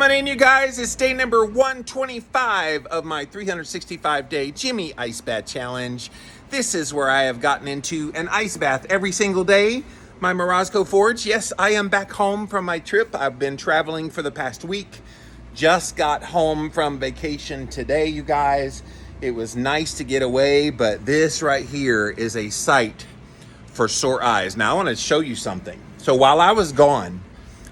Coming in, you guys, it's day number 125 of my 365-day Jimmy Ice Bath Challenge. This is where I have gotten into an ice bath every single day. My Morozko Forge. Yes, I am back home from my trip. I've been traveling for the past week. Just got home from vacation today, you guys. It was nice to get away, but this right here is a sight for sore eyes. Now, I want to show you something. So while I was gone,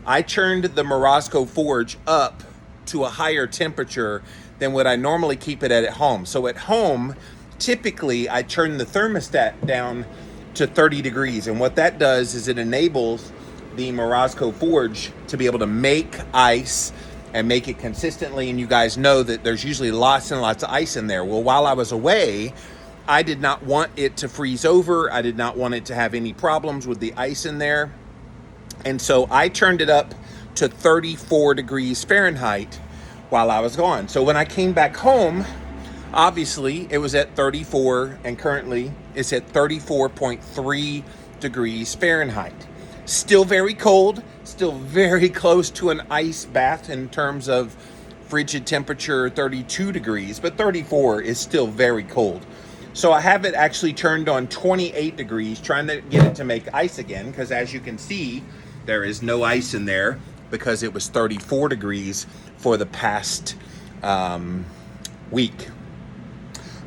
I turned the Morozko Forge up to a higher temperature than what I normally keep it at home. So at home, typically I turn the thermostat down to 30 degrees. And what that does is it enables the Morozko Forge to be able to make ice and make it consistently. And you guys know that there's usually lots and lots of ice in there. Well, while I was away, I did not want it to freeze over. I did not want it to have any problems with the ice in there. And so I turned it up to 34 degrees Fahrenheit while I was gone. So when I came back home, obviously it was at 34, and currently it's at 34.3 degrees Fahrenheit. Still very cold, still very close to an ice bath in terms of frigid temperature, 32 degrees, but 34 is still very cold. So I have it actually turned on 28 degrees, trying to get it to make ice again, because as you can see, there is no ice in there because it was 34 degrees for the past week.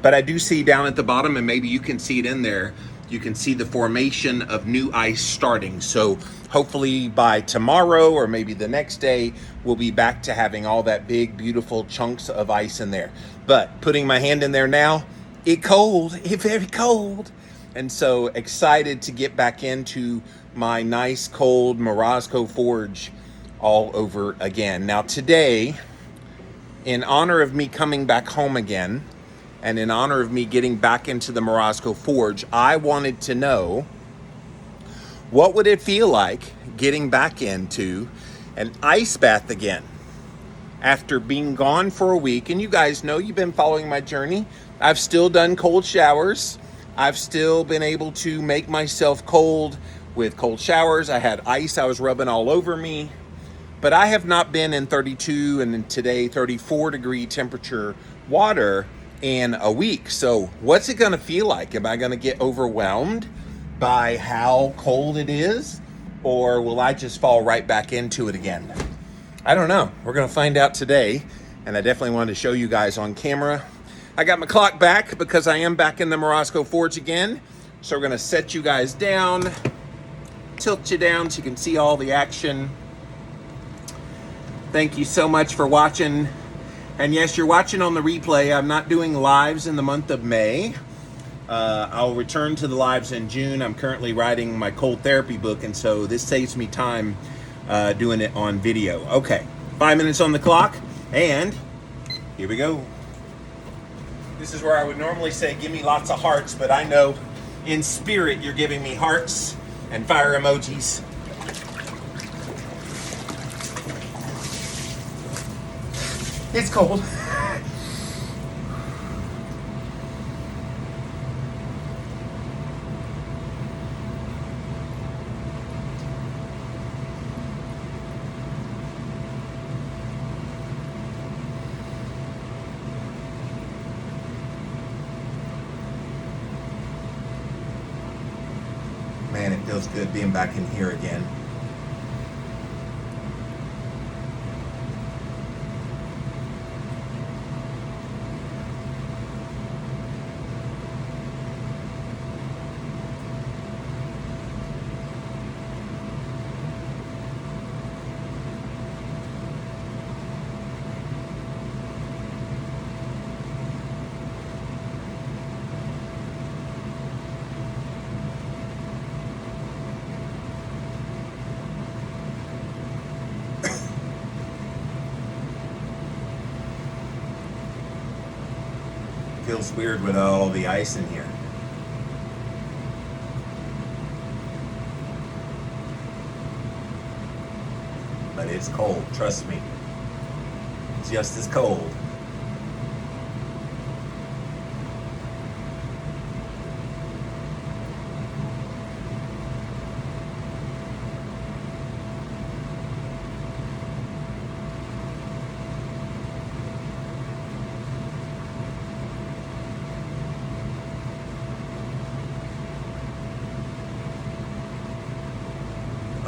But I do see down at the bottom, and maybe you can see it in there, you can see the formation of new ice starting. So hopefully by tomorrow or maybe the next day, we'll be back to having all that big, beautiful chunks of ice in there. But putting my hand in there now, it very cold. And so excited to get back into my nice cold Morozko Forge all over again. Now today, in honor of me coming back home again, and in honor of me getting back into the Morozko Forge, I wanted to know, what would it feel like getting back into an ice bath again after being gone for a week? And you guys know, you've been following my journey. I've still done cold showers. I've still been able to make myself cold with cold showers. I had ice I was rubbing all over me. But I have not been in 32 and today 34 degree temperature water in a week. So what's it gonna feel like? Am I gonna get overwhelmed by how cold it is? Or will I just fall right back into it again? I don't know. We're gonna find out today. And I definitely wanted to show you guys on camera. I got my clock back because I am back in the Morozko Forge again. So we're gonna set you guys down, tilt you down so you can see all the action. Thank you so much for watching. And yes, you're watching on the replay. I'm not doing lives in the month of May. I'll return to the lives in June. I'm currently writing my cold therapy book, and so this saves me time doing it on video. Okay, 5 minutes on the clock, and here we go. This is where I would normally say, give me lots of hearts, but I know in spirit you're giving me hearts and fire emojis. It's cold. Man, it feels good being back in here again. Feels weird with all the ice in here. But it's cold, trust me. It's just as cold.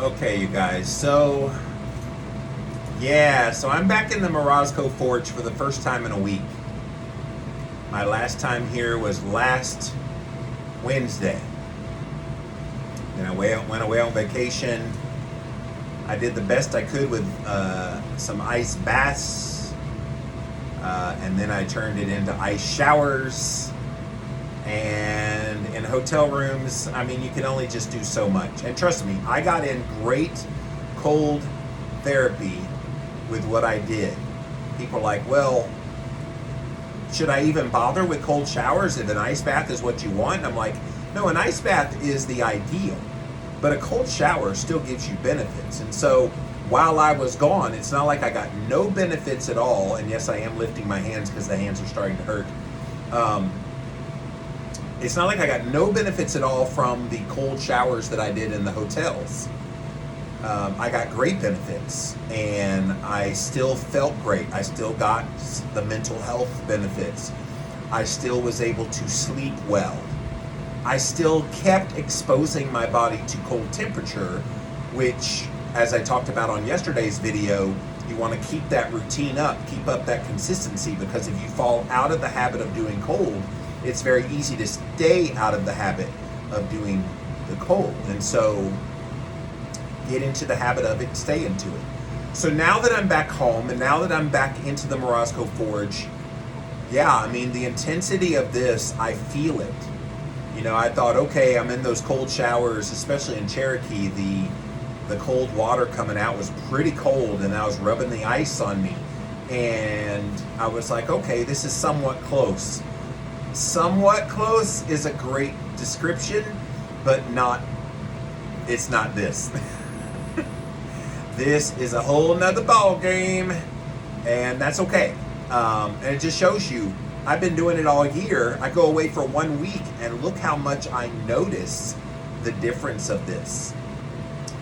Okay, you guys, so I'm back in the Morozko Forge for the first time in a week. My last time here was last Wednesday. Then I went away on vacation. I did the best I could with some ice baths, and then I turned it into ice showers. And in hotel rooms, I mean, you can only just do so much. And trust me, I got in great cold therapy with what I did. People are like, well, should I even bother with cold showers if an ice bath is what you want? And I'm like, no, an ice bath is the ideal, but a cold shower still gives you benefits. And so while I was gone, it's not like I got no benefits at all. And yes, I am lifting my hands because the hands are starting to hurt. It's not like I got no benefits at all from the cold showers that I did in the hotels. I got great benefits, and I still felt great. I still got the mental health benefits. I still was able to sleep well. I still kept exposing my body to cold temperature, which, as I talked about on yesterday's video, you want to keep that routine up, keep up that consistency, because if you fall out of the habit of doing cold, it's very easy to stay out of the habit of doing the cold. And so get into the habit of it, stay into it. So now that I'm back home and now that I'm back into the Morozko Forge, yeah, I mean, the intensity of this, I feel it. You know, I thought, okay, I'm in those cold showers, especially in Cherokee, the cold water coming out was pretty cold, and I was rubbing the ice on me. And I was like, okay, this is somewhat close. Somewhat close is a great description, but it's not this. This is a whole nother ball game, and that's okay. And it just shows you, I've been doing it all year. I go away for 1 week, and look how much I notice the difference of this.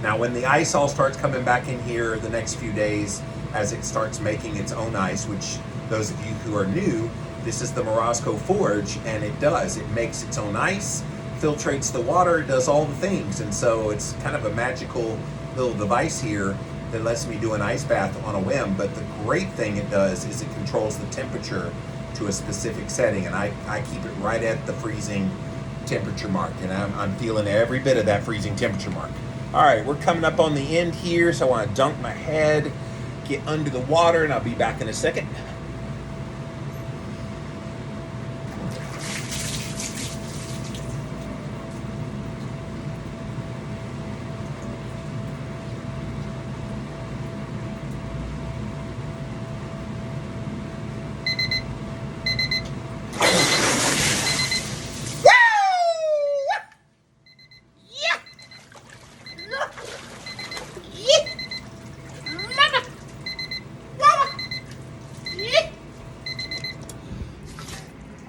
Now, when the ice all starts coming back in here the next few days, as it starts making its own ice, which those of you who are new, this is the Morozko Forge, and it makes its own ice, filtrates the water, does all the things. And so it's kind of a magical little device here that lets me do an ice bath on a whim. But the great thing it does is it controls the temperature to a specific setting, and I keep it right at the freezing temperature mark, and I'm feeling every bit of that freezing temperature mark. All right, we're coming up on the end here, so I want to dunk my head, get under the water, and I'll be back in a second.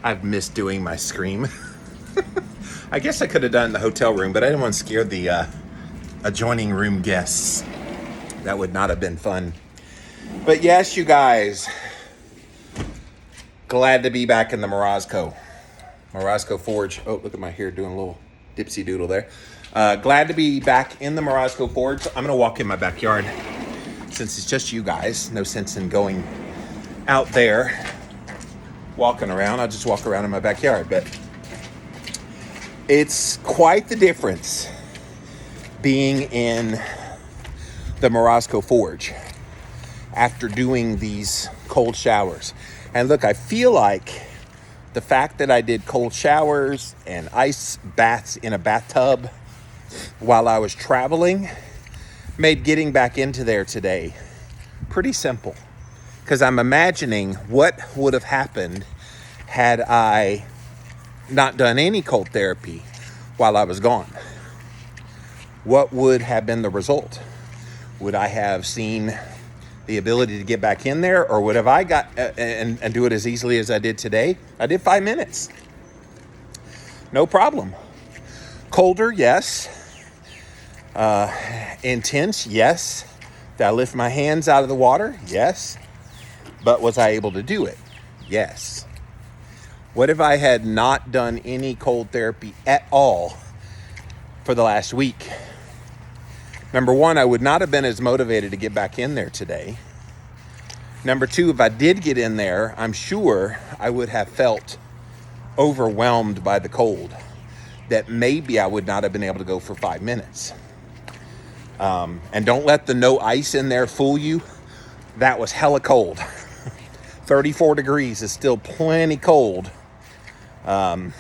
I've missed doing my scream. I guess I could have done it in the hotel room, but I didn't want to scare the adjoining room guests. That would not have been fun. But yes, you guys, glad to be back in the Morozko Forge. Oh, look at my hair doing a little dipsy doodle there. Glad to be back in the Morozko Forge. I'm gonna walk in my backyard since it's just you guys. No sense in going out there walking around. I'll just walk around in my backyard. But it's quite the difference being in the Morozko Forge after doing these cold showers. And look, I feel like the fact that I did cold showers and ice baths in a bathtub while I was traveling made getting back into there today pretty simple. Because I'm imagining what would have happened had I not done any cold therapy while I was gone. What would have been the result? Would I have seen the ability to get back in there, or would have I got and do it as easily as I did today? I did 5 minutes. No problem. Colder, yes. Intense, yes. Did I lift my hands out of the water? Yes. But was I able to do it? Yes. What if I had not done any cold therapy at all for the last week? Number one, I would not have been as motivated to get back in there today. Number two, if I did get in there, I'm sure I would have felt overwhelmed by the cold, that maybe I would not have been able to go for 5 minutes. And don't let the no ice in there fool you. That was hella cold. 34 degrees is still plenty cold. But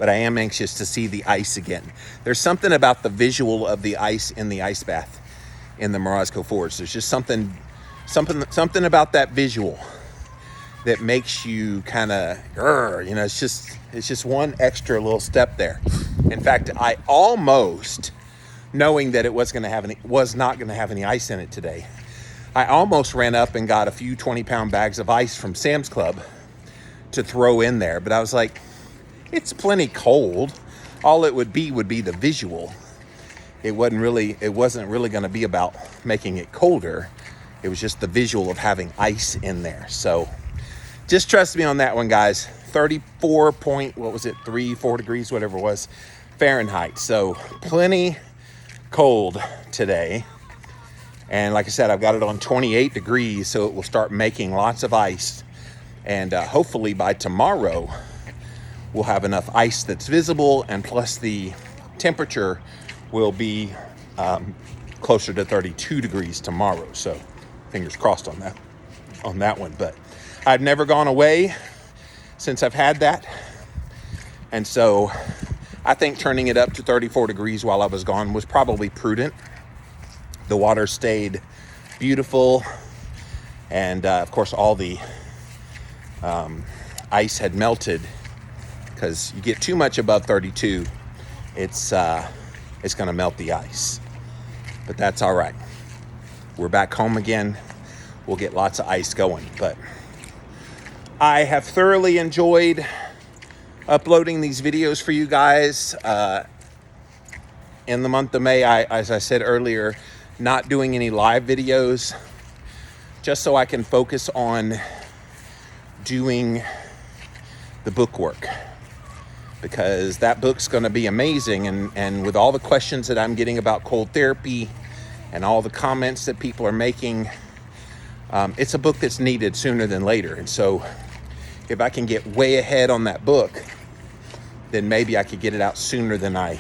I am anxious to see the ice again. There's something about the visual of the ice in the ice bath in the Morozko Forge. There's just something about that visual that makes you kind of, it's just one extra little step there. In fact, I almost, knowing that it was not going to have any ice in it today, I almost ran up and got a few 20-pound bags of ice from Sam's Club to throw in there. But I was like, it's plenty cold. All it would be the visual. It wasn't really going to be about making it colder. It was just the visual of having ice in there. So just trust me on that one, guys. 34 point, 4 degrees, whatever it was, Fahrenheit. So plenty cold today. And like I said, I've got it on 28 degrees, so it will start making lots of ice. And hopefully by tomorrow, we'll have enough ice that's visible, and plus the temperature will be closer to 32 degrees tomorrow. So fingers crossed on that one. But I've never gone away since I've had that. And so I think turning it up to 34 degrees while I was gone was probably prudent. The water stayed beautiful. And of course, all the ice had melted, because you get too much above 32, it's going to melt the ice. But that's all right. We're back home again. We'll get lots of ice going. But I have thoroughly enjoyed uploading these videos for you guys. In the month of May, as I said earlier, not doing any live videos, just so I can focus on doing the book work, because that book's going to be amazing. And with all the questions that I'm getting about cold therapy and all the comments that people are making, it's a book that's needed sooner than later. And so if I can get way ahead on that book, then maybe I could get it out sooner than I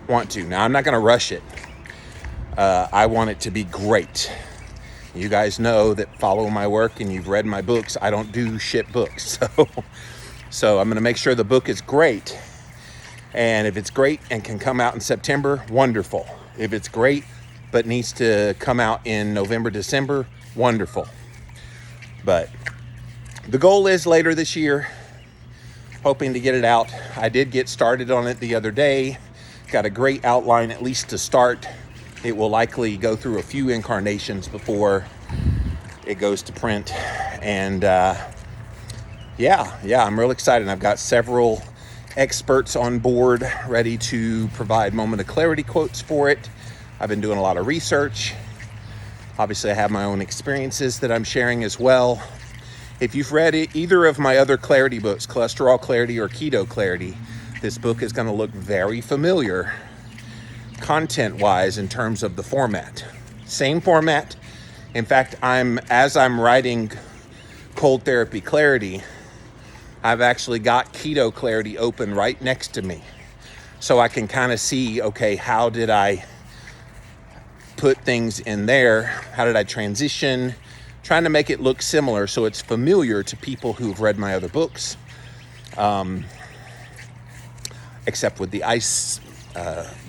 want to. Now, I'm not going to rush it. I want it to be great. You guys know that follow my work and you've read my books. I don't do shit books. So I'm going to make sure the book is great. And if it's great and can come out in September, wonderful. If it's great but needs to come out in November, December, wonderful. But the goal is later this year, hoping to get it out. I did get started on it the other day. Got a great outline, at least to start. It will likely go through a few incarnations before it goes to print. And yeah, I'm real excited. I've got several experts on board ready to provide moment of clarity quotes for it. I've been doing a lot of research. Obviously, I have my own experiences that I'm sharing as well. If you've read either of my other clarity books, Cholesterol Clarity or Keto Clarity, this book is going to look very familiar content-wise in terms of the format. Same format. In fact, as I'm writing Cold Therapy Clarity, I've actually got Keto Clarity open right next to me, so I can kind of see, okay, how did I put things in there? How did I transition? Trying to make it look similar so it's familiar to people who've read my other books, except with the ice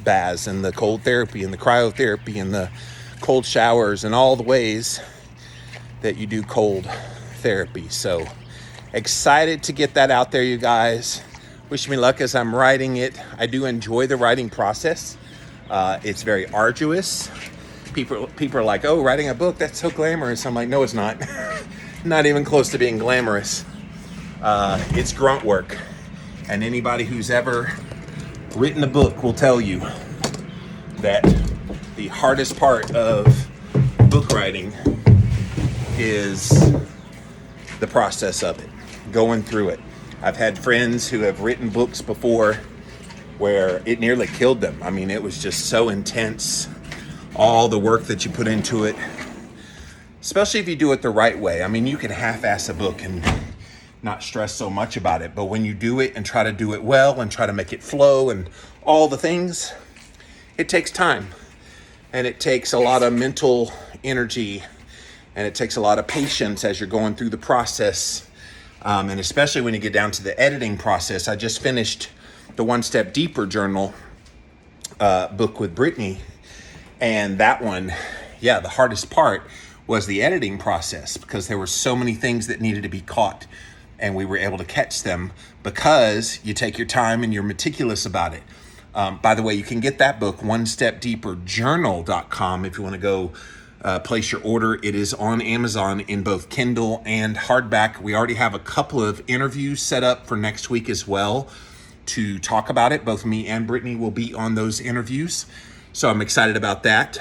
baths and the cold therapy and the cryotherapy and the cold showers and all the ways that you do cold therapy. So excited to get that out there, you guys. Wish me luck as I'm writing it. I do enjoy the writing process. It's very arduous. People are like, oh, writing a book, that's so glamorous. I'm like, no, it's not. Not even close to being glamorous. It's grunt work. And anybody who's ever written a book will tell you that the hardest part of book writing is the process of it, going through it. I've had friends who have written books before, where it nearly killed them. I mean, it was just so intense, all the work that you put into it, especially if you do it the right way. I mean, you can half-ass a book and not stress so much about it, but when you do it and try to do it well and try to make it flow and all the things, it takes time, and it takes a lot of mental energy, and it takes a lot of patience as you're going through the process. And especially when you get down to the editing process. I just finished the One Step Deeper journal book with Brittany, and that one, yeah, the hardest part was the editing process, because there were so many things that needed to be caught, and we were able to catch them because you take your time and you're meticulous about it. By the way, you can get that book, onestepdeeperjournal.com, if you want to go place your order. It is on Amazon in both Kindle and hardback. We already have a couple of interviews set up for next week as well to talk about it. Both me and Brittany will be on those interviews, so I'm excited about that.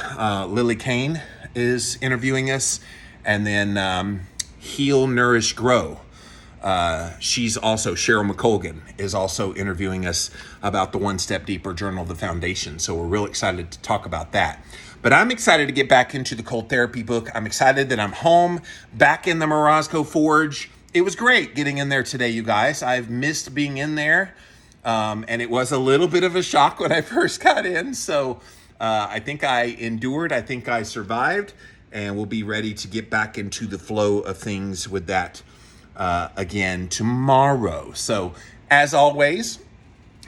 Lily Kane is interviewing us, and then Heal, Nourish, Grow. She's also, Cheryl McColgan is also interviewing us about the One Step Deeper Journal, the foundation. So we're real excited to talk about that. But I'm excited to get back into the cold therapy book. I'm excited that I'm home, back in the Morozko Forge. It was great getting in there today, you guys. I've missed being in there. And it was a little bit of a shock when I first got in. So I think I endured. I think I survived. And we'll be ready to get back into the flow of things with that again tomorrow. So as always,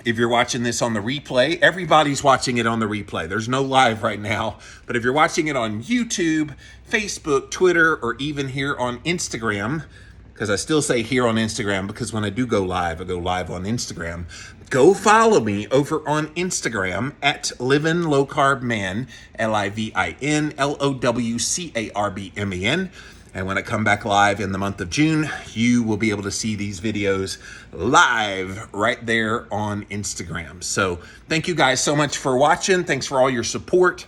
if you're watching this on the replay, everybody's watching it on the replay. There's no live right now, but if you're watching it on YouTube, Facebook, Twitter, or even here on Instagram, because I still say here on Instagram, because when I do go live, I go live on Instagram. Go follow me over on Instagram at Livin' Low Carb Man, LIVINLOWCARBMEN. And when I come back live in the month of June, you will be able to see these videos live right there on Instagram. So thank you guys so much for watching. Thanks for all your support.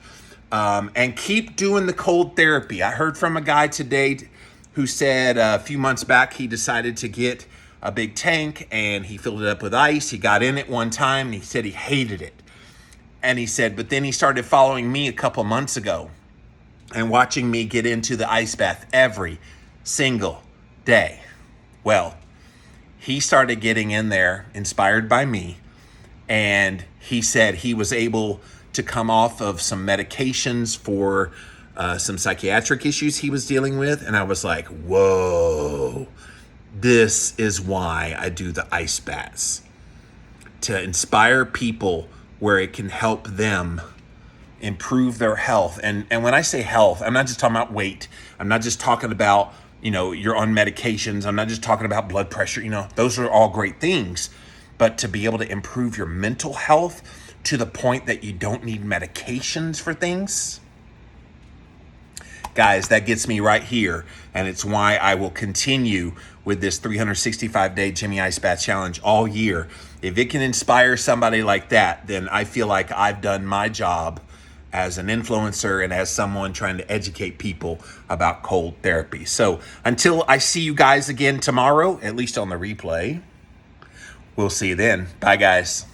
And keep doing the cold therapy. I heard from a guy today who said a few months back he decided to get a big tank and he filled it up with ice. He got in it one time and he said he hated it. And he said, but then he started following me a couple months ago and watching me get into the ice bath every single day. Well, he started getting in there, inspired by me, and he said he was able to come off of some medications for some psychiatric issues he was dealing with, and I was like, whoa, this is why I do the ice baths, to inspire people where it can help them improve their health. And when I say health, I'm not just talking about weight. I'm not just talking about, you're on medications. I'm not just talking about blood pressure. Those are all great things. But to be able to improve your mental health to the point that you don't need medications for things, guys, that gets me right here. And it's why I will continue with this 365-day Jimmy Ice Bath Challenge all year. If it can inspire somebody like that, then I feel like I've done my job as an influencer and as someone trying to educate people about cold therapy. So until I see you guys again tomorrow, at least on the replay, we'll see you then. Bye, guys.